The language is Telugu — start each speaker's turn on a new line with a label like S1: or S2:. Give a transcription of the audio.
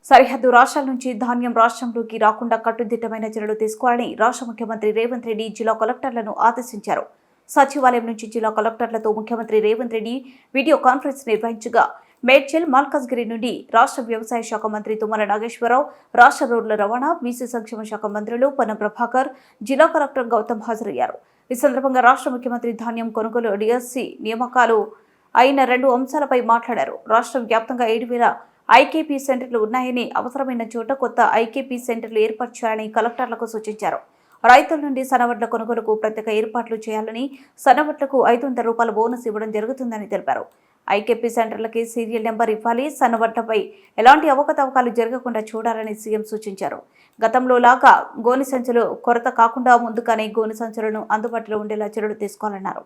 S1: సరిహద్దు రాష్ట్రాల నుంచి ధాన్యం రాష్ట్రంలోకి రాకుండా కట్టుదిట్టమైన చర్యలు తీసుకోవాలని రాష్ట్ర ముఖ్యమంత్రి రేవంత్ రెడ్డి జిల్లా కలెక్టర్లను ఆదేశించారు. సచివాలయం నుంచి జిల్లా కలెక్టర్లతో ముఖ్యమంత్రి రేవంత్ రెడ్డి వీడియో కాన్ఫరెన్స్ నిర్వహించగా మేడ్చల్, మల్కాజ్గిరి నుండి రాష్ట్ర వ్యవసాయ శాఖ మంత్రి తుమ్మల నాగేశ్వరరావు, రాష్ట్ర రోడ్ల రవాణా, బీసీ సంక్షేమ శాఖ మంత్రులు పొన్నం ప్రభాకర్, జిల్లా కలెక్టర్ గౌతమ్ హాజరయ్యారు. ఈ సందర్భంగా రాష్ట్ర ముఖ్యమంత్రి ధాన్యం కొనుగోలు డిఎస్సి నియామకాలు అయిన 2 అంశాలపై మాట్లాడారు. రాష్ట్ర వ్యాప్తంగా 7,000 ఐకేపీ సెంటర్లు ఉన్నాయని, అవసరమైన చోట కొత్త ఐకేపీ సెంటర్లు ఏర్పాటు చేయాలని కలెక్టర్లకు సూచించారు. రైతుల నుండి సన్నవడ్ల కొనుగోలుకు ప్రత్యేక ఏర్పాట్లు చేయాలని, సన్నవడ్లకు రూ. 500 బోనస్ ఇవ్వడం జరుగుతుందని తెలిపారు. ఐకేపీ సెంటర్లకి సీరియల్ నెంబర్ ఇవ్వాలి. సన్నవడ్లపై ఎలాంటి అవకతవకలు జరగకుండా చూడాలని సీఎం సూచించారు. గతంలో లాగా గోనె సంచులు కొరత కాకుండా ముందుగానే గోనె సంచులను అందుబాటులో ఉండేలా చర్యలు తీసుకోవాలన్నారు.